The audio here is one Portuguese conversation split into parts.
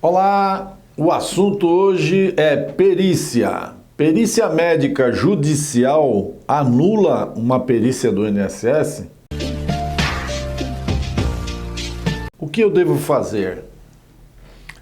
Olá, o assunto hoje é perícia. Perícia médica judicial anula uma perícia do INSS? O que eu devo fazer?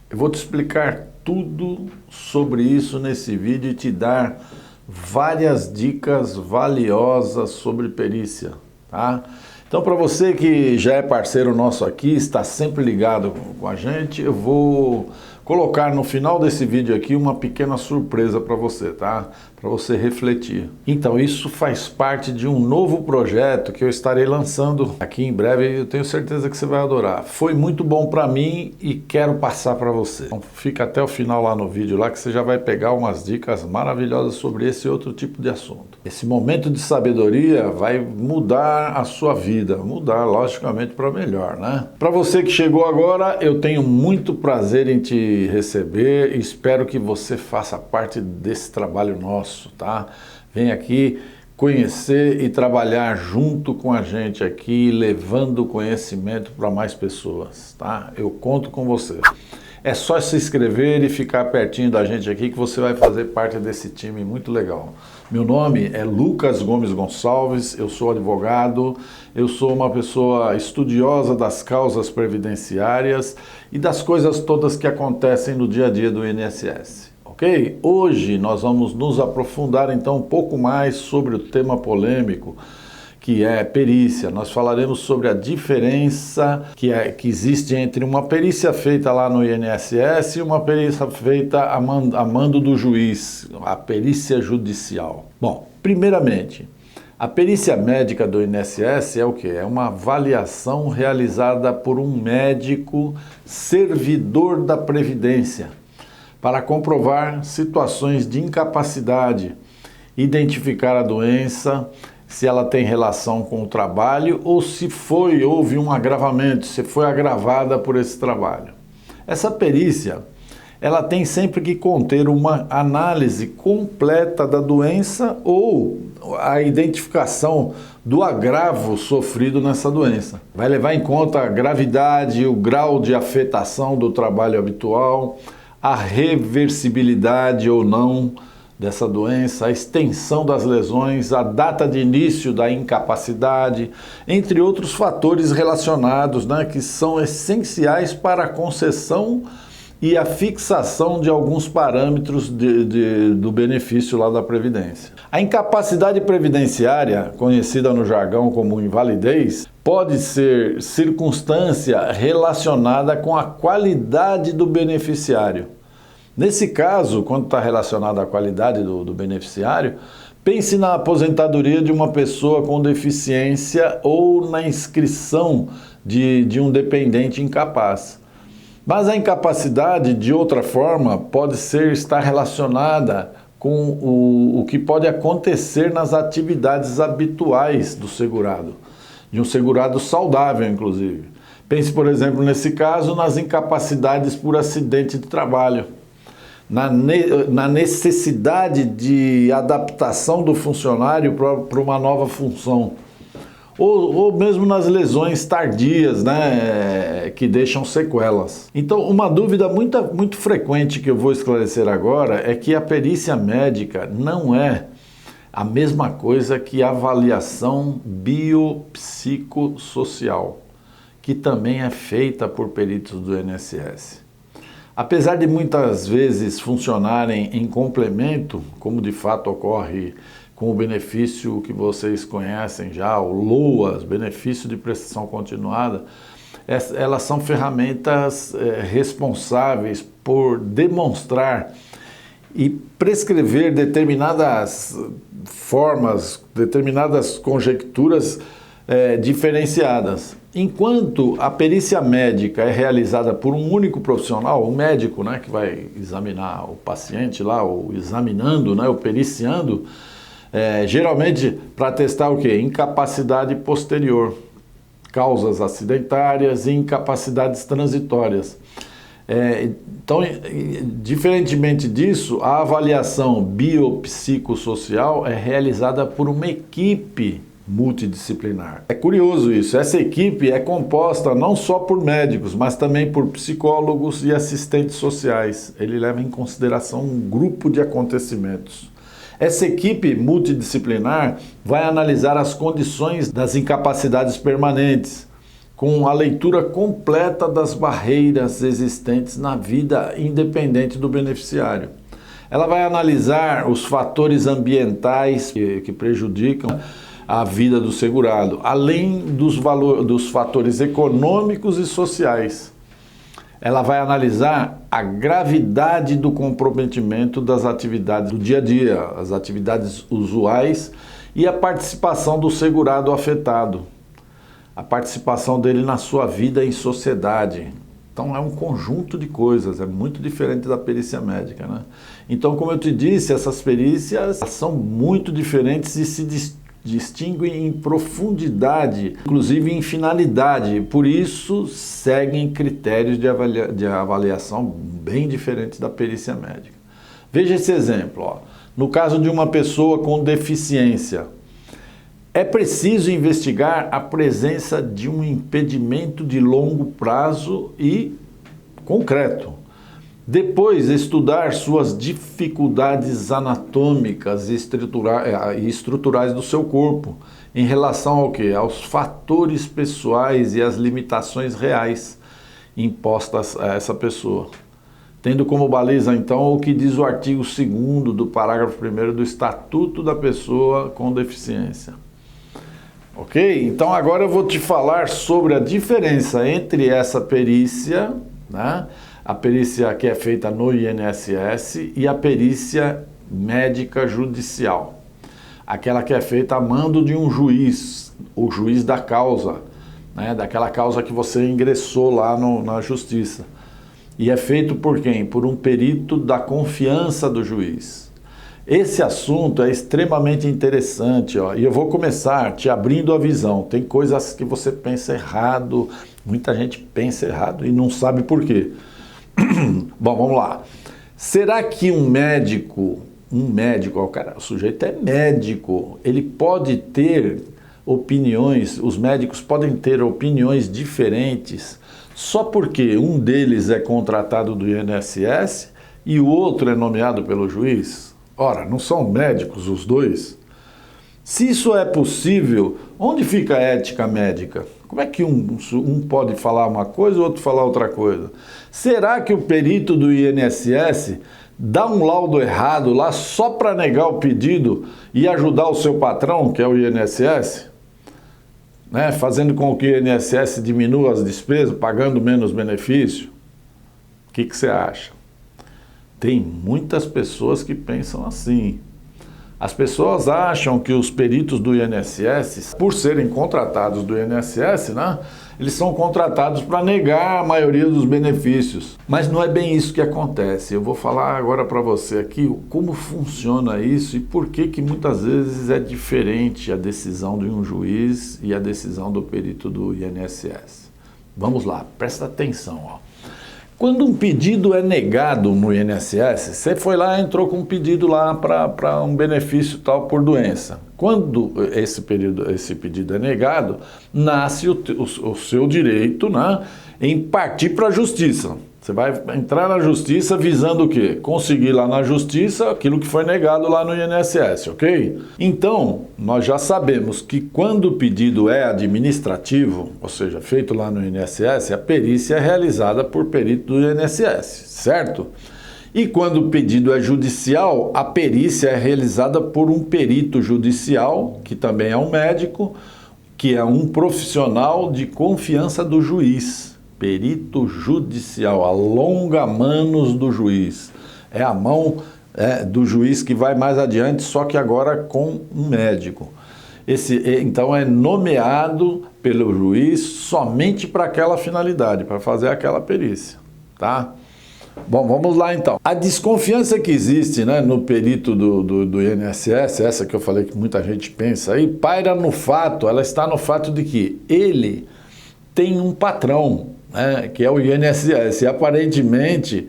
Eu vou te explicar tudo sobre isso nesse vídeo e te dar várias dicas valiosas sobre perícia, tá? Então, para você que já é parceiro nosso aqui, está sempre ligado com a gente, eu vou colocar no final desse vídeo aqui uma pequena surpresa para você, tá? Para você refletir. Então, isso faz parte de um novo projeto que eu estarei lançando aqui em breve e eu tenho certeza que você vai adorar. Foi muito bom para mim e quero passar para você. Então, fica até o final lá no vídeo lá que você já vai pegar umas dicas maravilhosas sobre esse outro tipo de assunto. Esse momento de sabedoria vai mudar a sua vida, mudar logicamente para melhor, né? Para você que chegou agora, eu tenho muito prazer em te receber e espero que você faça parte desse trabalho nosso, tá? Vem aqui conhecer e trabalhar junto com a gente aqui, levando conhecimento para mais pessoas, tá? Eu conto com você. É só se inscrever e ficar pertinho da gente aqui que você vai fazer parte desse time muito legal. Meu nome é Lucas Gomes Gonçalves, eu sou advogado, eu sou uma pessoa estudiosa das causas previdenciárias e das coisas todas que acontecem no dia a dia do INSS. Ok? Hoje nós vamos nos aprofundar então um pouco mais sobre o tema polêmico, que é perícia. Nós falaremos sobre a diferença que existe entre uma perícia feita lá no INSS e uma perícia feita a mando do juiz, a perícia judicial. Bom, primeiramente, a perícia médica do INSS é o quê? É uma avaliação realizada por um médico servidor da Previdência para comprovar situações de incapacidade, identificar a doença, se ela tem relação com o trabalho ou se houve um agravamento, se foi agravada por esse trabalho. Essa perícia, ela tem sempre que conter uma análise completa da doença ou a identificação do agravo sofrido nessa doença. Vai levar em conta a gravidade, o grau de afetação do trabalho habitual, a reversibilidade ou não dessa doença, a extensão das lesões, a data de início da incapacidade, entre outros fatores relacionados, né, que são essenciais para a concessão e a fixação de alguns parâmetros do benefício lá da Previdência. A incapacidade previdenciária, conhecida no jargão como invalidez, pode ser circunstância relacionada com a qualidade do beneficiário. Nesse caso, quando está relacionado à qualidade do beneficiário, pense na aposentadoria de uma pessoa com deficiência ou na inscrição de um dependente incapaz. Mas a incapacidade, de outra forma, pode estar relacionada com o que pode acontecer nas atividades habituais do segurado, de um segurado saudável, inclusive. Pense, por exemplo, nesse caso, nas incapacidades por acidente de trabalho, na necessidade de adaptação do funcionário para uma nova função, ou mesmo nas lesões tardias, né, que deixam sequelas. Então, uma dúvida muito frequente que eu vou esclarecer agora é que a perícia médica não é a mesma coisa que a avaliação biopsicossocial, que também é feita por peritos do INSS. Apesar de muitas vezes funcionarem em complemento, como de fato ocorre com o benefício que vocês conhecem já, o LOAS, benefício de prestação continuada, elas são ferramentas responsáveis por demonstrar e prescrever determinadas formas, determinadas conjecturas diferenciadas. Enquanto a perícia médica é realizada por um único profissional, o médico, né, que vai examinar o paciente lá, ou examinando, né, ou periciando, geralmente para testar o quê? Incapacidade posterior, causas acidentárias e incapacidades transitórias. Então, diferentemente disso, a avaliação biopsicossocial é realizada por uma equipe multidisciplinar. É curioso isso, essa equipe é composta não só por médicos, mas também por psicólogos e assistentes sociais. Ele leva em consideração um grupo de acontecimentos. Essa equipe multidisciplinar vai analisar as condições das incapacidades permanentes, com a leitura completa das barreiras existentes na vida independente do beneficiário. Ela vai analisar os fatores ambientais que prejudicam a vida do segurado, além dos fatores econômicos e sociais. Ela vai analisar a gravidade do comprometimento das atividades do dia a dia, as atividades usuais e a participação do segurado afetado, a participação dele na sua vida em sociedade. Então é um conjunto de coisas, é muito diferente da perícia médica, né? Então, como eu te disse, essas perícias são muito diferentes e se distinguem em profundidade, inclusive em finalidade. Por isso, seguem critérios de avaliação bem diferentes da perícia médica. Veja esse exemplo, ó. No caso de uma pessoa com deficiência, é preciso investigar a presença de um impedimento de longo prazo e concreto. Depois, estudar suas dificuldades anatômicas e estruturais do seu corpo, em relação ao quê? Aos fatores pessoais e às limitações reais impostas a essa pessoa. Tendo como baliza, então, o que diz o artigo 2º do parágrafo 1º do Estatuto da Pessoa com Deficiência. Ok? Então, agora eu vou te falar sobre a diferença entre essa perícia, né? A perícia que é feita no INSS e a perícia médica judicial. Aquela que é feita a mando de um juiz, o juiz da causa, né? Daquela causa que você ingressou lá na justiça. E é feito por quem? Por um perito da confiança do juiz. Esse assunto é extremamente interessante, ó, e eu vou começar te abrindo a visão. Tem coisas que você pensa errado, muita gente pensa errado e não sabe por quê. Bom, vamos lá. Será que um médico, o sujeito é médico, ele pode ter opiniões, os médicos podem ter opiniões diferentes só porque um deles é contratado do INSS e o outro é nomeado pelo juiz? Ora, não são médicos os dois? Se isso é possível, onde fica a ética médica? Como é que um pode falar uma coisa e o outro falar outra coisa? Será que o perito do INSS dá um laudo errado lá só para negar o pedido e ajudar o seu patrão, que é o INSS? Né? Fazendo com que o INSS diminua as despesas, pagando menos benefício? O que você acha? Tem muitas pessoas que pensam assim. As pessoas acham que os peritos do INSS, por serem contratados do INSS, né, eles são contratados para negar a maioria dos benefícios. Mas não é bem isso que acontece. Eu vou falar agora para você aqui como funciona isso e por que muitas vezes é diferente a decisão de um juiz e a decisão do perito do INSS. Vamos lá, presta atenção, ó. Quando um pedido é negado no INSS, você foi lá e entrou com um pedido lá para um benefício tal por doença. Quando esse pedido é negado, nasce o seu direito, né, em partir para a justiça. Você vai entrar na justiça visando o quê? Conseguir lá na justiça aquilo que foi negado lá no INSS, ok? Então, nós já sabemos que quando o pedido é administrativo, ou seja, feito lá no INSS, a perícia é realizada por perito do INSS, certo? E quando o pedido é judicial, a perícia é realizada por um perito judicial, que também é um médico, que é um profissional de confiança do juiz. Perito judicial, a longa manos do juiz. É a mão do juiz que vai mais adiante, só que agora com um médico. Então é nomeado pelo juiz somente para aquela finalidade, para fazer aquela perícia, tá? Bom, vamos lá então. A desconfiança que existe, né, no perito do INSS, essa que eu falei que muita gente pensa aí, paira no fato, ela está no fato de que ele tem um patrão, né, que é o INSS, e aparentemente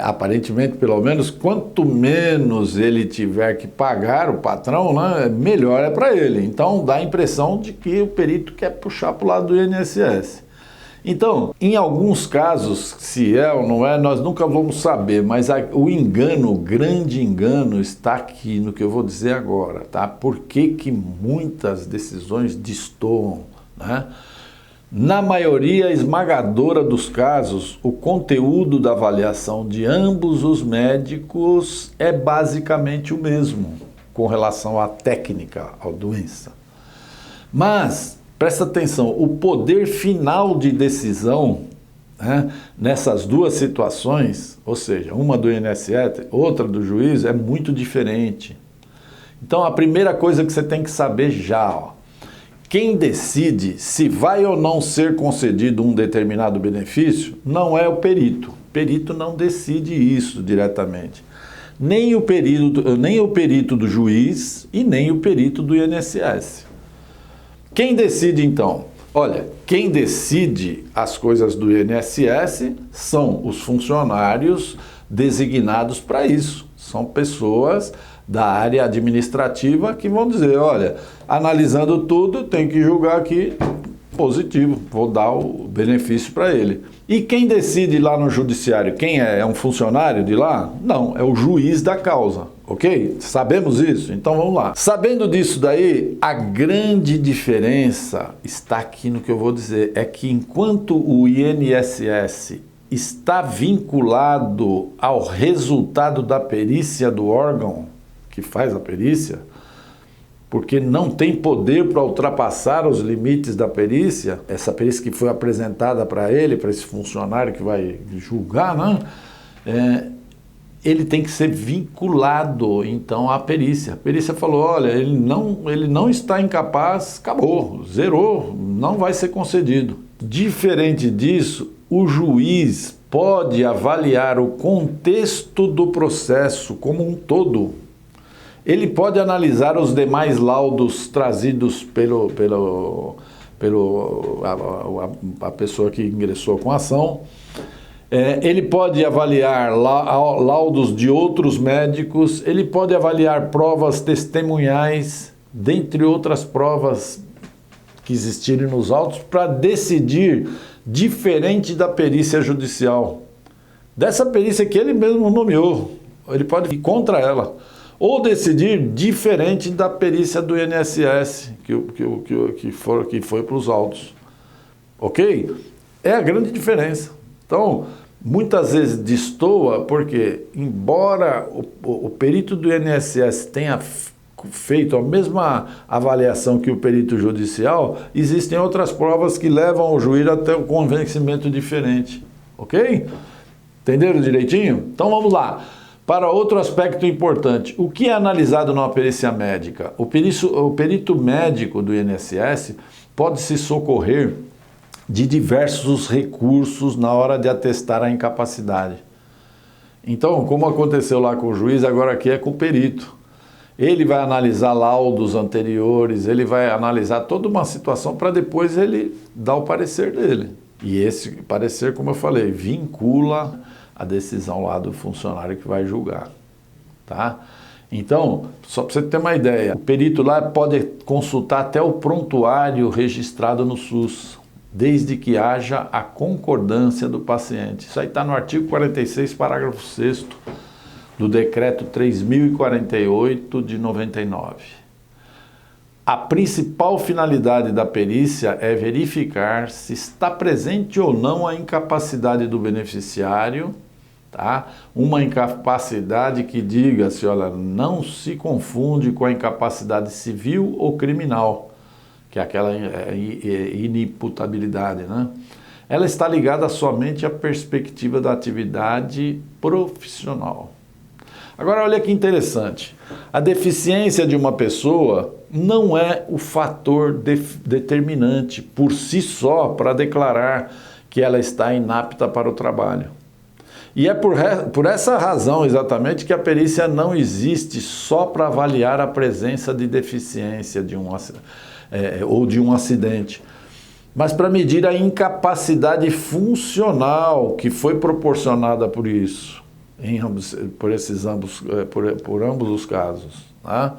aparentemente pelo menos, quanto menos ele tiver que pagar o patrão, né, melhor é para ele. Então dá a impressão de que o perito quer puxar para o lado do INSS. Então, em alguns casos, se é ou não é, nós nunca vamos saber, mas o engano, o grande engano está aqui no que eu vou dizer agora, tá? Por que muitas decisões destoam, né? Na maioria esmagadora dos casos, o conteúdo da avaliação de ambos os médicos é basicamente o mesmo, com relação à técnica, à doença. Mas presta atenção, o poder final de decisão, né, nessas duas situações, ou seja, uma do INSS, outra do juiz, é muito diferente. Então a primeira coisa que você tem que saber já, ó, quem decide se vai ou não ser concedido um determinado benefício não é o perito. O perito não decide isso diretamente. Nem o perito do juiz e nem o perito do INSS. Quem decide então? Olha, quem decide as coisas do INSS são os funcionários designados para isso. São pessoas da área administrativa que vão dizer, olha, analisando tudo, tem que julgar aqui positivo, vou dar o benefício para ele. E quem decide lá no judiciário, quem é? É um funcionário de lá? Não, é o juiz da causa, ok? Sabemos isso? Então vamos lá. Sabendo disso daí, a grande diferença está aqui no que eu vou dizer, é que enquanto o INSS está vinculado ao resultado da perícia do órgão que faz a perícia, porque não tem poder para ultrapassar os limites da perícia, essa perícia que foi apresentada para ele, para esse funcionário que vai julgar, né? Ele tem que ser vinculado, então, à perícia. A perícia falou, olha, ele não está incapaz, acabou, zerou, não vai ser concedido. Diferente disso, o juiz pode avaliar o contexto do processo como um todo. Ele pode analisar os demais laudos trazidos a pessoa que ingressou com a ação. Ele pode avaliar laudos de outros médicos, ele pode avaliar provas testemunhais, dentre outras provas que existirem nos autos, para decidir diferente da perícia judicial. Dessa perícia que ele mesmo nomeou, ele pode ir contra ela. Ou decidir diferente da perícia do INSS, que foi para os autos. Ok? É a grande diferença. Então, muitas vezes destoa, porque embora o perito do INSS tenha feito a mesma avaliação que o perito judicial, existem outras provas que levam o juiz até um convencimento diferente. Ok? Entenderam direitinho? Então vamos lá. Para outro aspecto importante, o que é analisado numa perícia médica? O perito médico do INSS pode se socorrer de diversos recursos na hora de atestar a incapacidade. Então, como aconteceu lá com o juiz, agora aqui é com o perito. Ele vai analisar laudos anteriores, ele vai analisar toda uma situação para depois ele dar o parecer dele. E esse parecer, como eu falei, vincula a decisão lá do funcionário que vai julgar, tá? Então, só para você ter uma ideia, o perito lá pode consultar até o prontuário registrado no SUS, desde que haja a concordância do paciente. Isso aí está no artigo 46, parágrafo 6º do decreto 3048 de 99. A principal finalidade da perícia é verificar se está presente ou não a incapacidade do beneficiário, tá? Uma incapacidade que diga-se, olha, não se confunde com a incapacidade civil ou criminal, que é aquela inimputabilidade, né? Ela está ligada somente à perspectiva da atividade profissional. Agora, olha que interessante. A deficiência de uma pessoa não é o fator determinante por si só para declarar que ela está inapta para o trabalho. E é por essa razão exatamente que a perícia não existe só para avaliar a presença de deficiência ou de um acidente, mas para medir a incapacidade funcional que foi proporcionada por isso, por ambos os casos. Tá?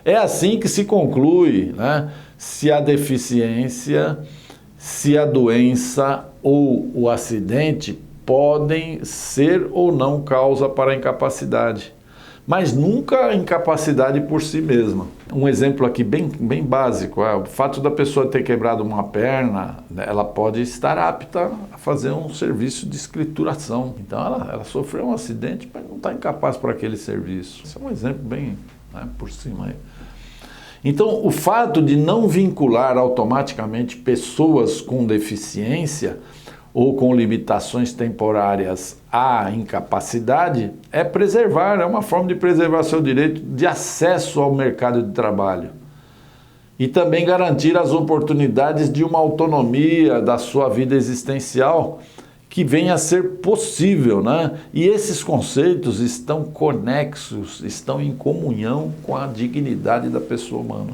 É assim que se conclui, né, se a deficiência, se a doença ou o acidente podem ser ou não causa para a incapacidade, mas nunca a incapacidade por si mesma. Um exemplo aqui bem básico, o fato da pessoa ter quebrado uma perna, ela pode estar apta a fazer um serviço de escrituração. Então ela sofreu um acidente, mas não está incapaz para aquele serviço. Esse é um exemplo bem, né, por cima aí. Então, o fato de não vincular automaticamente pessoas com deficiência ou com limitações temporárias à incapacidade é preservar, é uma forma de preservar seu direito de acesso ao mercado de trabalho e também garantir as oportunidades de uma autonomia da sua vida existencial que venha a ser possível, né? E esses conceitos estão conexos, estão em comunhão com a dignidade da pessoa humana.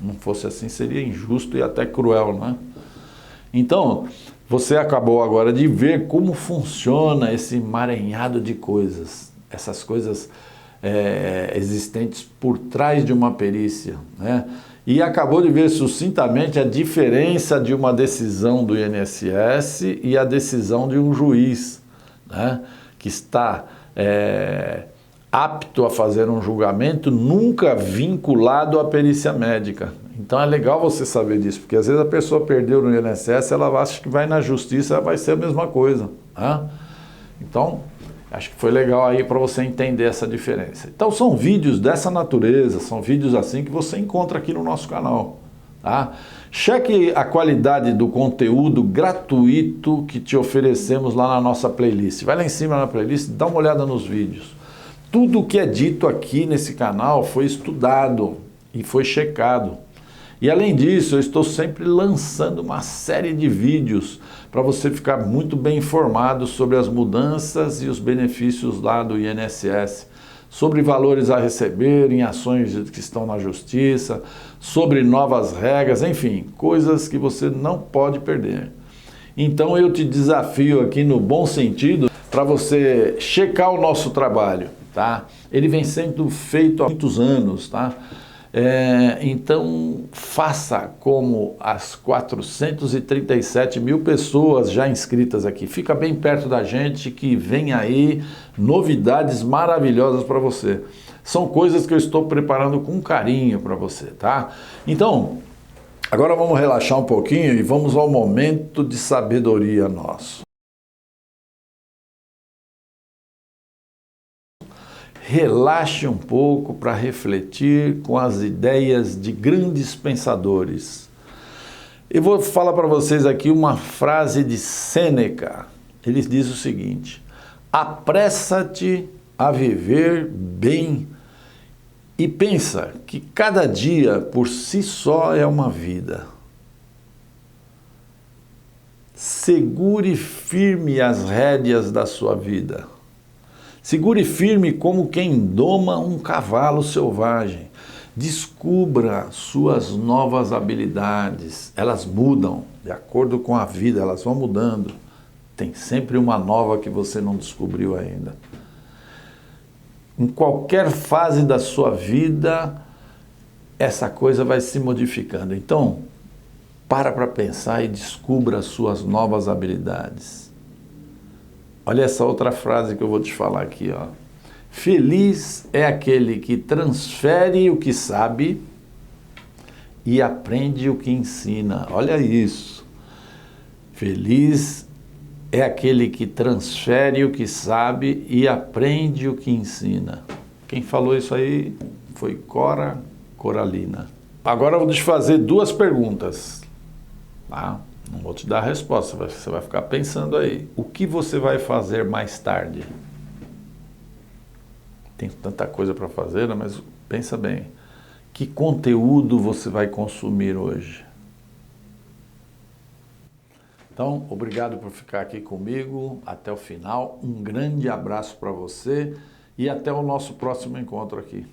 Não fosse assim, seria injusto e até cruel, né? Então, você acabou agora de ver como funciona esse emaranhado de coisas, essas coisas existentes por trás de uma perícia, né? E acabou de ver sucintamente a diferença de uma decisão do INSS e a decisão de um juiz, né, que está apto a fazer um julgamento nunca vinculado à perícia médica. Então é legal você saber disso, porque às vezes a pessoa perdeu no INSS, ela acha que vai na justiça, vai ser a mesma coisa, né? Então, acho que foi legal aí para você entender essa diferença. Então são vídeos dessa natureza, são vídeos assim que você encontra aqui no nosso canal. Tá? Cheque a qualidade do conteúdo gratuito que te oferecemos lá na nossa playlist. Vai lá em cima na playlist, dá uma olhada nos vídeos. Tudo o que é dito aqui nesse canal foi estudado e foi checado. E além disso, eu estou sempre lançando uma série de vídeos para você ficar muito bem informado sobre as mudanças e os benefícios lá do INSS, sobre valores a receber em ações que estão na justiça, sobre novas regras, enfim, coisas que você não pode perder. Então eu te desafio aqui no bom sentido para você checar o nosso trabalho, tá? Ele vem sendo feito há muitos anos, tá? Então faça como as 437 mil pessoas já inscritas aqui. Fica bem perto da gente que vem aí novidades maravilhosas para você. São coisas que eu estou preparando com carinho para você, tá? Então, agora vamos relaxar um pouquinho e vamos ao momento de sabedoria nosso. Relaxe um pouco para refletir com as ideias de grandes pensadores. Eu vou falar para vocês aqui uma frase de Sêneca. Ele diz o seguinte: apressa-te a viver bem e pensa que cada dia por si só é uma vida. Segure firme as rédeas da sua vida. Segure firme como quem doma um cavalo selvagem. Descubra suas novas habilidades. Elas mudam de acordo com a vida, elas vão mudando. Tem sempre uma nova que você não descobriu ainda. Em qualquer fase da sua vida, essa coisa vai se modificando. Então, para pensar e descubra as suas novas habilidades. Olha essa outra frase que eu vou te falar aqui, ó. Feliz é aquele que transfere o que sabe e aprende o que ensina. Olha isso. Feliz é aquele que transfere o que sabe e aprende o que ensina. Quem falou isso aí foi Cora Coralina. Agora eu vou te fazer duas perguntas, tá? Não vou te dar a resposta, você vai ficar pensando aí. O que você vai fazer mais tarde? Tem tanta coisa para fazer, né? Mas pensa bem. Que conteúdo você vai consumir hoje? Então, obrigado por ficar aqui comigo até o final. Um grande abraço para você e até o nosso próximo encontro aqui.